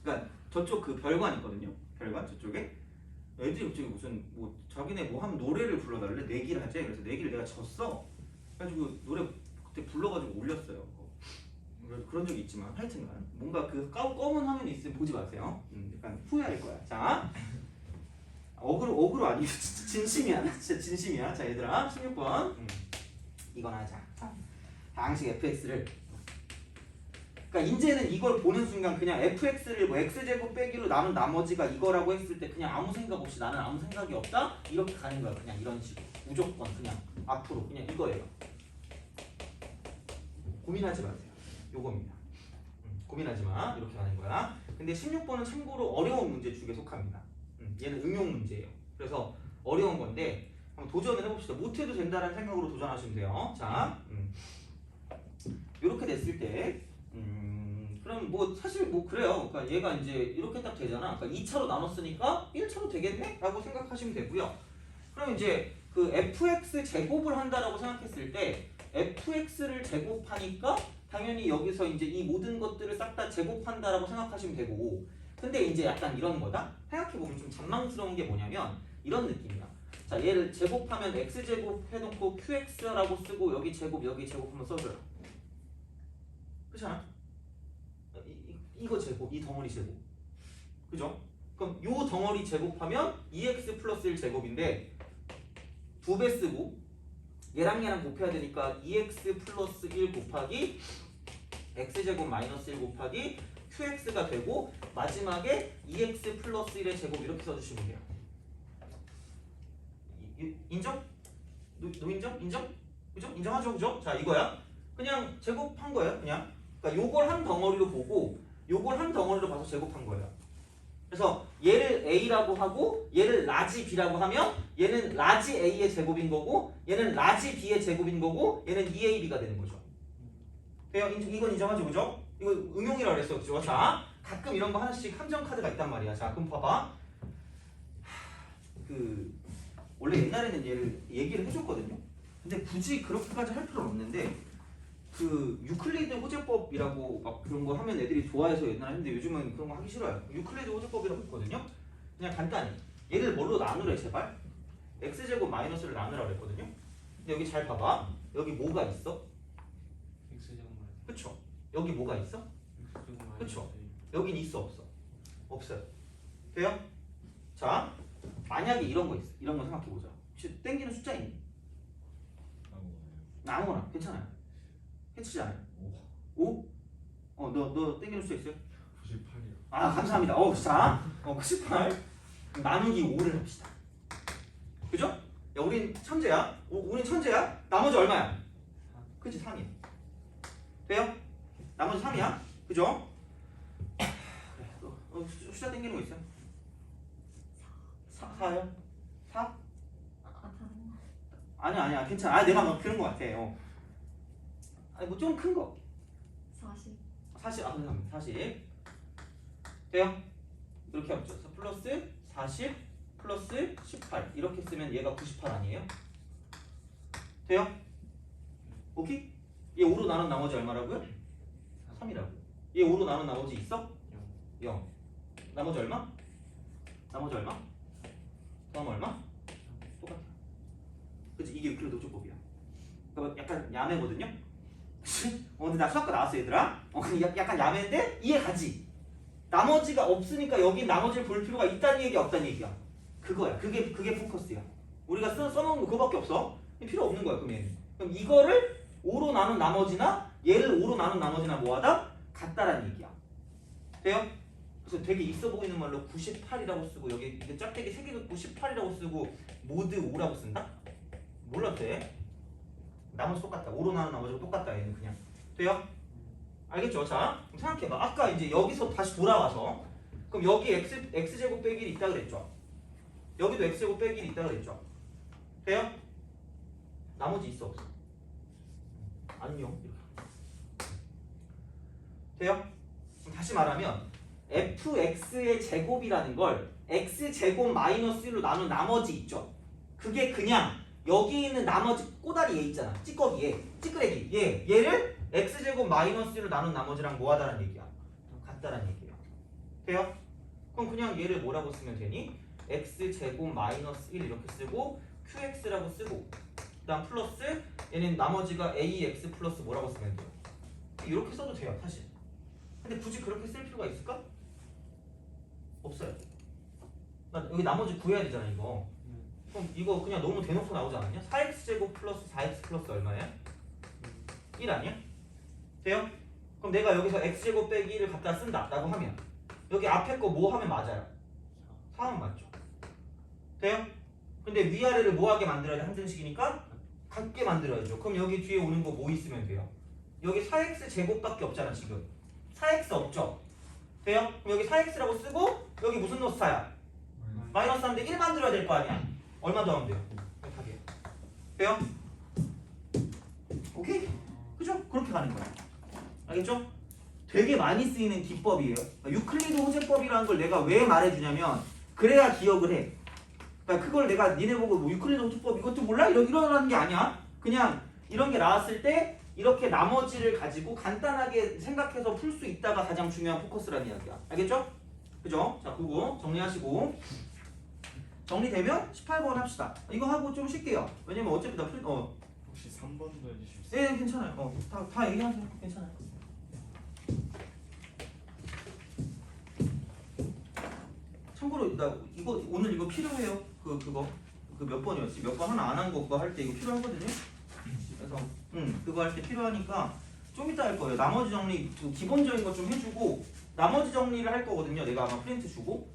그러니까 저쪽 그 별관 있거든요. 별관 저쪽에 애들이 갑자기 무슨 뭐 자기네 뭐 하면 노래를 불러달래. 내기를 하재. 그래서 내기를 내가 졌어. 그래가지고 노래 그때 불러가지고 올렸어요. 그런 적이 있지만 하여튼간 뭔가 그 검은 화면이 있으면 보지 마세요. 약간 후회할 거야. 자, 어그로 아니 진심이야. 진짜 진심이야. 자 얘들아 16번 이건 하자. 다항식 fx를 그러니까 이제는 이걸 보는 순간 그냥 fx를 뭐 x제곱 빼기로 나눈 나머지가 이거라고 했을 때 그냥 아무 생각 없이 나는 아무 생각이 없다? 이렇게 가는 거야. 그냥 이런 식으로 무조건 그냥 앞으로 그냥 이거예요. 고민하지 마세요. 요겁니다. 고민하지 마. 이렇게 가는 거야. 근데 16번은 참고로 어려운 문제 축에 속합니다. 얘는 응용 문제예요. 그래서 어려운 건데 한번 도전을 해봅시다. 못해도 된다는 생각으로 도전하시면 돼요. 자, 이렇게 됐을 때 그럼 뭐 사실 뭐 그래요. 그러니까 얘가 이제 이렇게 딱 되잖아. 그러니까 2차로 나눴으니까 1차로 되겠네? 라고 생각하시면 되고요. 그럼 이제 그 fx 제곱을 한다라고 생각했을 때 fx를 제곱하니까 당연히 여기서 이제 이 모든 것들을 싹 다 제곱한다라고 생각하시면 되고 근데 이제 약간 이런 거다? 생각해보면 좀 잔망스러운 게 뭐냐면 이런 느낌이야. 자 얘를 제곱하면 x제곱 해놓고 qx라고 쓰고 여기 제곱 한번 써줘요. 그렇잖아? 이거 제곱, 이 덩어리 제곱 그죠? 그럼 요 덩어리 제곱하면 2x 플러스 1 제곱인데 2배 쓰고 얘랑 곱해야 되니까 2x 플러스 1 곱하기 x제곱 마이너스 1 곱하기 qx가 되고 마지막에 2x 플러스 1의 제곱 이렇게 써주시면 돼요. 인정? 노인정? 인정? 그죠? 인정하죠? 그죠? 자 이거야. 그냥 제곱한 거예요. 그냥. 그러니까 요걸 한 덩어리로 보고 요걸 한 덩어리로 봐서 제곱한 거예요. 그래서 얘를 a라고 하고 얘를 라지 b라고 하면 얘는 라지 a의 제곱인 거고 얘는 라지 b의 제곱인 거고 얘는 2ab가 되는 거죠. 돼요? 이건 인정하죠? 그죠? 이거 응용이라고 그랬어. 그죠? 자, 가끔 이런 거 하나씩 함정 카드가 있단 말이야. 자, 그럼 봐봐. 원래 옛날에는 얘를 얘기를 해줬거든요. 근데 굳이 그렇게까지 할 필요는 없는데 유클리드 호재법이라고 막 그런 거 하면 애들이 좋아해서 옛날에 했는데 요즘은 그런 거 하기 싫어요. 유클리드 호재법이라고 있거든요. 그냥 간단히 얘를 뭘로 나누래 제발? x제곱 마이너스를 나누라고 했거든요. 근데 여기 잘 봐봐. 여기 뭐가 있어? x제곱 마이너스 그쵸? 여기 뭐가 있어? 그쵸? 여긴 있어 없어? 없어요. 돼요? 자, 만약에 이런 거 있어. 이런 거 생각해 보자. 혹시 땡기는 숫자 있니? 아무거나 괜찮아요. 해치지 않아요. 5? 너 땡기는 숫자 있어요? 98이요. 아, 감사합니다. 자, 98 나누기 5를 합시다. 그죠? 야, 우린 천재야. 우린 천재야. 나머지 얼마야? 그치, 3이야. 돼요? 나머지 3이야. 그죠? 숫자 땡기는 거 있어요? 4요? 4? 아니야 괜찮아. 내가 뭐 그런 거 같아. 아니 뭐 좀 큰 거. 40. 40. 감사합니다. 40. 돼요? 이렇게 하면 죠 플러스 40 플러스 18 이렇게 쓰면 얘가 98 아니에요? 돼요? 오케이? 얘 5로 나눈 나머지 얼마라고요? 3이라고. 얘 5로 나눈 나머지 있어? 0. 나머지 얼마? 나머지 얼마? 다음 얼마? 똑같아. 그치? 이게 유클리드 조법이야. 그러니까 약간 야매거든요? 근데 나 수학과 나왔어 얘들아? 약간 야매인데 이해가지? 나머지가 없으니까 여기 나머지를 볼 필요가 있다는 얘기야 없다는 얘기야? 그거야. 그게 포커스야. 우리가 써먹는 거 그거밖에 없어. 필요 없는 거야 그러면. 그럼 이거를 5로 나눈 나머지나 얘를 5로 나눈 나머지나 뭐하다? 같다라는 얘기야. 돼요? 그래서 되게 있어 보이는 말로 98이라고 쓰고 여기 이게 짝대기 3개도 98이라고 쓰고 모두 5라고 쓴다? 몰라도 돼. 나머지 똑같다. 5로 나눈 나머지가 똑같다. 얘는 그냥. 돼요? 알겠죠? 자, 그럼 생각해봐. 아까 이제 여기서 다시 돌아와서 그럼 여기 x제곱 빼기 1 있다 그랬죠? 여기도 x제곱 빼기 1 있다 그랬죠? 돼요? 나머지 있어 없어? 안녕. 돼요? 그럼 다시 말하면 fx의 제곱이라는 걸 x제곱 마이너스 1로 나눈 나머지 있죠? 그게 그냥 여기 있는 나머지 꼬다리 얘 있잖아. 찌꺼기 얘, 찌끄레기 얘를 x제곱 마이너스 1로 나눈 나머지랑 뭐하다는 얘기야? 같다라는 얘기야. 돼요? 그럼 그냥 얘를 뭐라고 쓰면 되니? x제곱 마이너스 1 이렇게 쓰고 qx라고 쓰고 그 다음 플러스 얘는 나머지가 ax 플러스 뭐라고 쓰면 돼요? 이렇게 써도 돼요 사실. 근데 굳이 그렇게 쓸 필요가 있을까? 없어요. 여기 나머지 구해야 되잖아 이거. 그럼 이거 그냥 너무 대놓고 나오지 않았냐? 4x제곱 플러스 4x 플러스 얼마야? 1 아니야? 돼요? 그럼 내가 여기서 x제곱 빼기 1을 갖다 쓴다 라고 하면 여기 앞에 거 뭐 하면 맞아요? 4하면 맞죠? 돼요? 근데 위아래를 뭐하게 만들어야 돼? 함정식이니까 같게 만들어야죠. 그럼 여기 뒤에 오는 거 뭐 있으면 돼요? 여기 4x 제곱밖에 없잖아 지금. 4x 없죠? 돼요? 그럼 여기 4x라고 쓰고 여기 무슨 노스타야? 마이너스 3인데 1 만들어야 될 거 아니야? 얼마 더 하면 돼요? 답이에요. 돼요? 오케이? 그죠? 그렇게 가는 거야. 알겠죠? 되게 많이 쓰이는 기법이에요. 유클리드 호재법이라는 걸 내가 왜 말해주냐면 그래야 기억을 해. 그러니까 그걸 내가 니네 보고 뭐 유클리드 호재법 이것도 몰라? 이러라는 게 아니야. 그냥 이런 게 나왔을 때 이렇게 나머지를 가지고 간단하게 생각해서 풀 수 있다가 가장 중요한 포커스라는 이야기야. 알겠죠? 그죠? 자, 그거 정리하시고 정리되면 18번 합시다. 이거 하고 좀 쉴게요. 왜냐면 어차피 나 혹시 3번도 해주실 수 있어요? 네, 괜찮아요. 다 얘기하세요. 괜찮아요. 참고로 나 이거 오늘 이거 필요해요. 그거 그 몇 번이었지? 몇 번 하나 안 한 거 그거 할 때 이거 필요하거든요. 그래서 그거 할 때 필요하니까 좀 이따 할 거예요. 나머지 정리 그 기본적인 거 좀 해주고 나머지 정리를 할 거거든요. 내가 아마 프린트 주고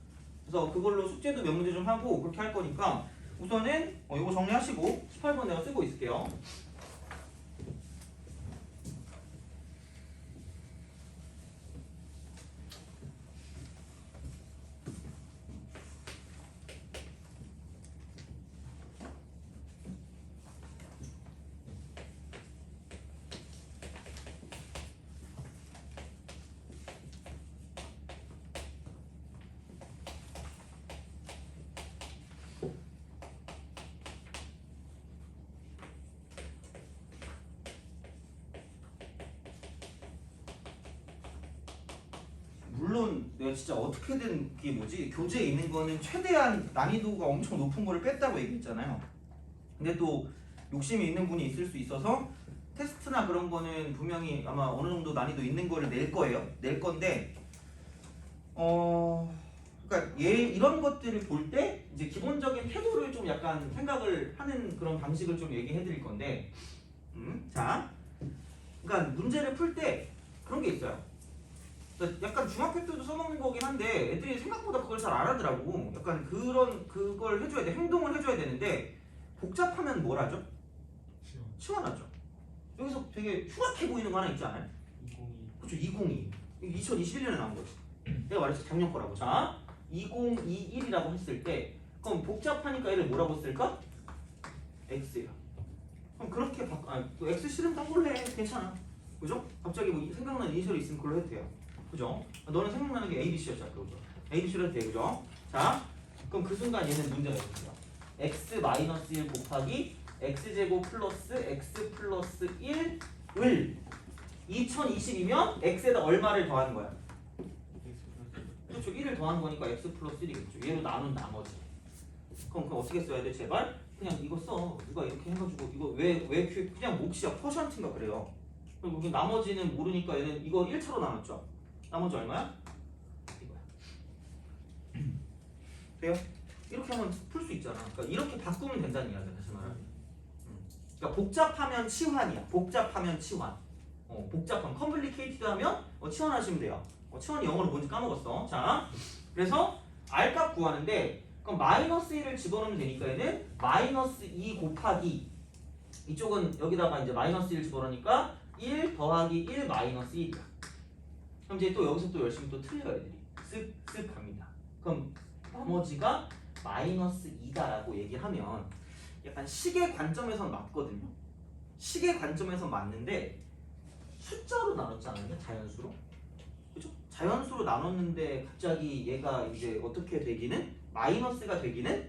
그래서 그걸로 숙제도 몇 문제 좀 하고 그렇게 할 거니까 우선은 이거 정리하시고 18번 내가 쓰고 있을게요. 물론 내가 진짜 어떻게든 그게 뭐지 교재에 있는 거는 최대한 난이도가 엄청 높은 거를 뺐다고 얘기했잖아요. 근데 또 욕심이 있는 분이 있을 수 있어서 테스트 텍스트나 그런 거는 분명히 아마 어느 정도 난이도 있는 거를 낼 거예요. 낼 건데 그러니까 이런 것들을 볼 때 이제 기본적인 태도를 좀 약간 생각을 하는 그런 방식을 좀 얘기해 드릴 건데 자, 그러니까 문제를 풀 때 그런 게 있어요. 그러니까 약간 중학교 때도 써먹는 거긴 한데 애들이 생각보다 그걸 잘 안 하더라고. 약간 그걸 해줘야 돼. 행동을 해줘야 되는데 복잡하면 뭘 하죠? 치환하죠. 여기서 되게 흉악해 보이는 거 하나 있지 않아요? 202. 그렇죠. 202. 2021년에 나온 거지. 내가 말했어. 작년 거라고. 자, 2021이라고 했을 때 그럼 복잡하니까 얘를 뭐라고 쓸까? X야. 그럼 그렇게 X 싫으면 딴 걸로 해. 괜찮아. 그죠? 갑자기 뭐 생각나는 이니셜이 있으면 그걸로 해도 돼요. 그죠? 너는 생각나는 게 A, B, C였잖아. 그죠? A, B, C로 해도 돼. 그죠? 자, 그럼 그 순간 얘는 문제가 있어요. X-1 곱하기 X제곱 플러스 X 플러스 1을 2020이면 X에다 얼마를 더하는 거야? 그렇죠. 1을 더하는 거니까 X 플러스 1이겠죠. 얘로 나눈 나머지. 그럼 어떻게 써야 돼? 제발 그냥 이거 써. 누가 이렇게 해가지고 이거 왜 그냥 몫이야. 퍼션트인가 그래요. 그럼 여기 나머지는 모르니까 얘는 이거 1차로 나눴죠. 나머지 얼마야? 이거야. 돼요? 이렇게 하면 풀 수 있잖아. 그러니까 이렇게 바꾸면 된다는 이야기야. 다시 말하면. 그러니까 복잡하면 치환이야. 복잡하면 치환. 복잡하면 컴플리케이티드 하면 치환하시면 돼요. 치환이 영어로 뭔지 까먹었어. 자, 그래서 R값 구하는데 그럼 마이너스 1을 집어넣으면 되니까 얘는 마이너스 2 곱하기 이쪽은 여기다가 이제 마이너스 1 집어넣으니까 1 더하기 1 마이너스 1이야. 그럼 이제 또 여기서 또 열심히 또 틀려요 애들이. 쓱쓱 갑니다. 그럼 나머지가 마이너스 2다라고 얘기하면 약간 식의 관점에서는 맞거든요. 식의 관점에서 맞는데 숫자로 나눴잖아요. 자연수로. 그죠? 자연수로 나눴는데 갑자기 얘가 이제 어떻게 되기는 마이너스가 되기는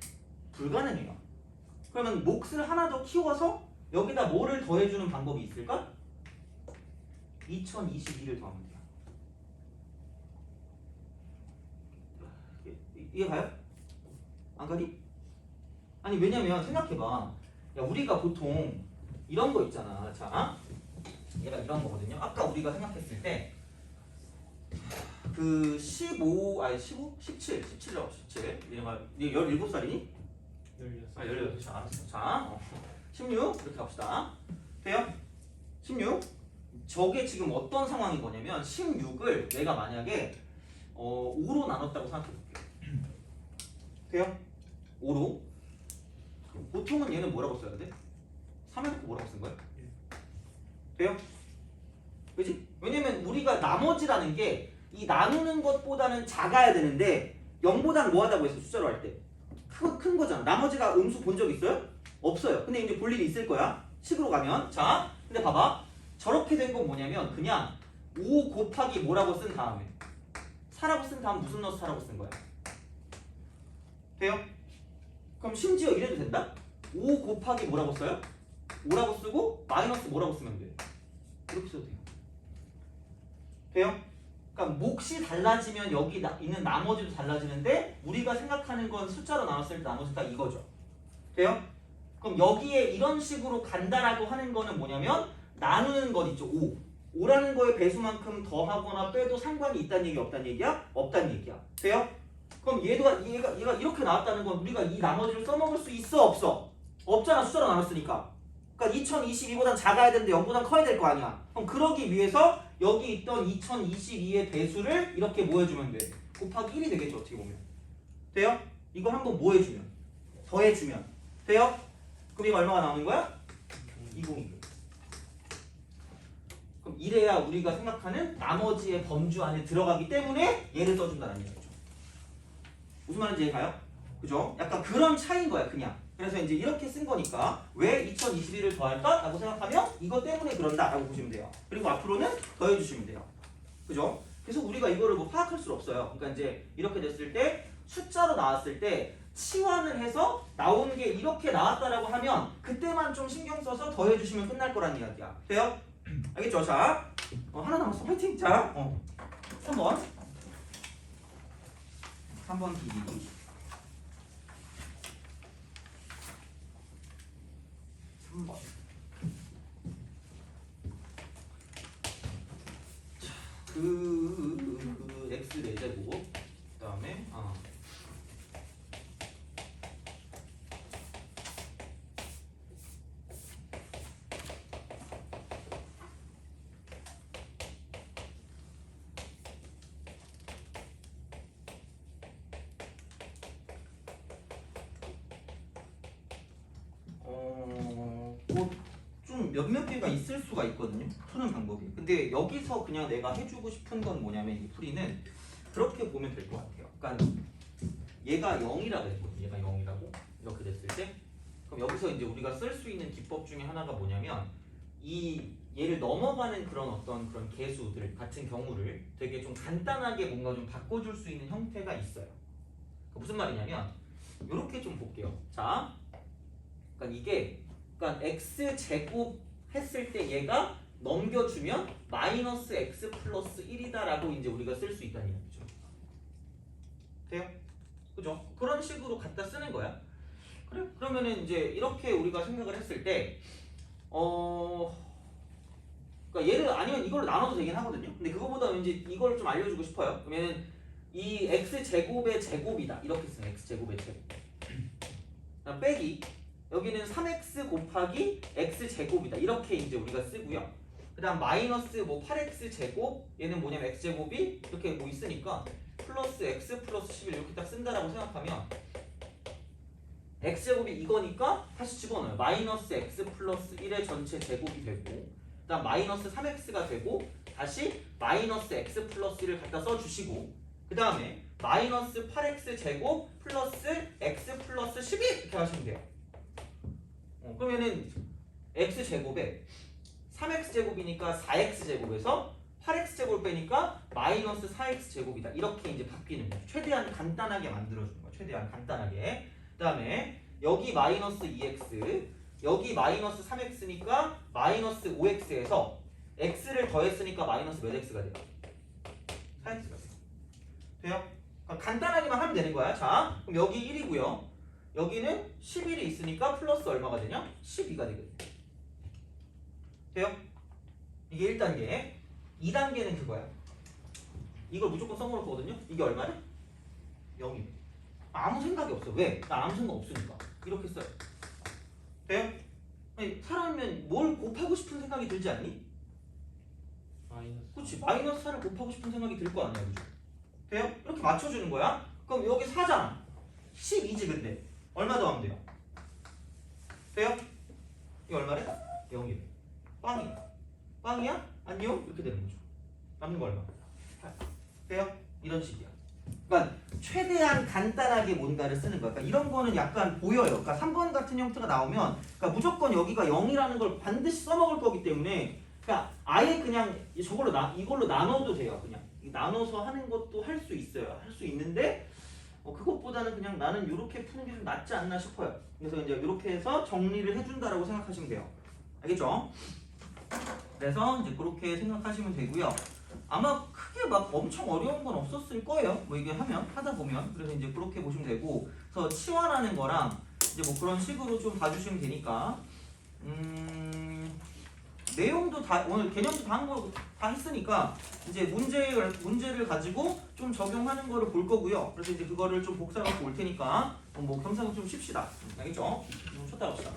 불가능해요. 그러면 몫을 하나 더 키워서 여기다 뭐를 더해주는 방법이 있을까? 2022를 더하면 돼요. 이해 가요? 안 가니? 아니 왜냐면 생각해봐. 야 우리가 보통 이런 거 있잖아. 자, 얘가 이런 거거든요. 아까 우리가 생각했을 때 그 15, 아니 15? 17이라고 17. 얘가 17살이니? 16. 16. 자, 알았어. 자, 16 이렇게 갑시다. 돼요? 16. 저게 지금 어떤 상황인 거냐면 16을 내가 만약에 5로 나눴다고 생각해볼게요. 돼요? 5로. 보통은 얘는 뭐라고 써야 돼? 3해놓고 뭐라고 쓴 거야? 돼요? 그지? 왜냐면 우리가 나머지라는 게 이 나누는 것보다는 작아야 되는데 0보다는 뭐하다고 했어? 숫자로 할 때 큰 거잖아. 나머지가 음수 본 적 있어요? 없어요. 근데 이제 볼 일이 있을 거야. 식으로 가면. 자, 근데 봐봐. 저렇게 된 건 뭐냐면 그냥 5 곱하기 뭐라고 쓴 다음에 4라고 쓴 다음 무슨 넣어서 4라고 쓴 거야? 돼요? 그럼 심지어 이래도 된다? 5 곱하기 뭐라고 써요? 5라고 쓰고 마이너스 뭐라고 쓰면 돼? 이렇게 써도 돼요. 돼요? 그러니까 몫이 달라지면 여기 있는 나머지도 달라지는데 우리가 생각하는 건 숫자로 나눴을 때 나머지가 이거죠. 돼요? 그럼 여기에 이런 식으로 간다라고 하는 거는 뭐냐면 나누는 것 있죠. 5. 5라는 거에 배수만큼 더하거나 빼도 상관이 있다는 얘기 없다는 얘기야? 없다는 얘기야. 돼요? 그럼 얘가 이렇게 나왔다는 건 우리가 이 나머지를 써먹을 수 있어 없어? 없잖아. 숫자로 나눴으니까. 그러니까 2022보단 작아야 되는데 0보단 커야 될 거 아니야. 그럼 그러기 위해서 여기 있던 2022의 배수를 이렇게 뭐 해주면 돼? 곱하기 1이 되겠죠. 어떻게 보면. 돼요? 이걸 한번 뭐 해주면? 더해주면. 돼요? 그럼 이거 얼마가 나오는 거야? 202. 그럼 이래야 우리가 생각하는 나머지의 범주 안에 들어가기 때문에 얘를 써준다는 얘기죠. 무슨 말인지 이해가요? 그죠? 약간 그런 차이인 거야 그냥. 그래서 이제 이렇게 쓴 거니까 왜 2021을 더할까? 라고 생각하면 이것 때문에 그런다 라고 보시면 돼요. 그리고 앞으로는 더해주시면 돼요. 그죠? 그래서 우리가 이거를 뭐 파악할 수 없어요. 그러니까 이제 이렇게 됐을 때 숫자로 나왔을 때 치환을 해서 나온 게 이렇게 나왔다라고 하면 그때만 좀 신경 써서 더해주시면 끝날 거란 이야기야. 돼요? 알겠죠? 자, 하나 남았어. 화이팅! 자, 3번. 3번 비비. 3번. x 4제곱 그다음에 좀 몇몇 개가 있을 수가 있거든요. 푸는 방법이. 근데 여기서 그냥 내가 해주고 싶은 건 뭐냐면 이 풀이는 그렇게 보면 될 것 같아요. 그러니까 얘가 0이라고 했거든요. 얘가 0이라고 이렇게 됐을 때 그럼 여기서 이제 우리가 쓸 수 있는 기법 중에 하나가 뭐냐면 이 얘를 넘어가는 그런 개수들 같은 경우를 되게 좀 간단하게 뭔가 좀 바꿔줄 수 있는 형태가 있어요. 그러니까 무슨 말이냐면 이렇게 좀 볼게요. 자, 그러니까 이게 x 제곱 했을 때 얘가 넘겨주면 마이너스 x 플러스 1이다라고 이제 우리가 쓸 수 있다는 얘기죠. 돼요? 그죠? 그런 식으로 갖다 쓰는 거야. 그래? 그러면은 이제 이렇게 우리가 생각을 했을 때 그러니까 얘를 아니면 이걸로 나눠도 되긴 하거든요. 근데 그거보다 왠지 이걸 좀 알려주고 싶어요. 그러면은 이 x 제곱의 제곱이다 이렇게 쓰는 x 제곱의 제곱. 빼기 여기는 3x 곱하기 x 제곱이다 이렇게 이제 우리가 쓰고요. 그다음 마이너스 뭐 8x 제곱 얘는 뭐냐면 x 제곱이 이렇게 뭐 있으니까 플러스 x 플러스 11 이렇게 딱 쓴다라고 생각하면 x 제곱이 이거니까 다시 집어넣어요. 마이너스 x 플러스 1의 전체 제곱이 되고 그다음 마이너스 3x가 되고 다시 마이너스 x 플러스 1을 갖다 써주시고 그 다음에 마이너스 8x 제곱 플러스 x 플러스 12 이렇게 하시면 돼요. 그러면은 x 제곱에 3x 제곱이니까 4x 제곱에서 8x 제곱을 빼니까 마이너스 4x 제곱이다. 이렇게 이제 바뀌는 거죠. 최대한 간단하게 만들어주는 거예요. 최대한 간단하게. 그 다음에 여기 마이너스 2x 여기 마이너스 3x니까 마이너스 5x에서 x를 더했으니까 마이너스 몇 x가 돼요? 4x가 돼요. 돼요? 간단하게만 하면 되는 거야. 자, 그럼 여기 1이고요. 여기는 11이 있으니까 플러스 얼마가 되냐? 12가 되거든요. 돼요? 이게 1단계. 2단계는 그거야. 이걸 무조건 써먹을 거거든요. 이게 얼마래? 0이래. 아무 생각이 없어. 왜? 나 아무 생각 없으니까. 이렇게 써요. 돼요? 아니, 사람이면 뭘 곱하고 싶은 생각이 들지 않니? 마이너스. 그렇지. 마이너스 4를 곱하고 싶은 생각이 들 거 아니야. 그죠? 돼요? 이렇게 맞춰주는 거야. 그럼 여기 4잖아. 12지 근데. 얼마 더하면 돼요? 돼요? 이거 얼마래? 0이래. 빵이야. 빵이야? 안녕? 이렇게 되는 거죠. 남는 거 얼마? 8. 돼요? 이런 식이야. 그러니까 최대한 간단하게 뭔가를 쓰는 거야. 그러니까 이런 거는 약간 보여요. 그러니까 3번 같은 형태가 나오면 그러니까 무조건 여기가 0이라는 걸 반드시 써먹을 거기 때문에 그러니까 아예 그냥 저걸로 이걸로 나눠도 돼요. 그냥 나눠서 하는 것도 할 수 있어요. 할 수 있는데 그것보다는 그냥 나는 이렇게 푸는 게 좀 낫지 않나 싶어요. 그래서 이제 이렇게 해서 정리를 해준다라고 생각하시면 돼요. 알겠죠? 그래서 이제 그렇게 생각하시면 되고요. 아마 크게 막 엄청 어려운 건 없었을 거예요. 뭐 이게 하다 보면. 그래서 이제 그렇게 보시면 되고, 그래서 치환하는 거랑 이제 뭐 그런 식으로 좀 봐주시면 되니까. 내용도 다 오늘 개념도 다 한 거 다 했으니까 이제 문제를 가지고 좀 적용하는 거를 볼 거고요. 그래서 이제 그거를 좀 복사해 갖고 올 테니까 뭐 겸사겸사 좀 쉽시다. 알겠죠? 좀 쉬었다 갑시다.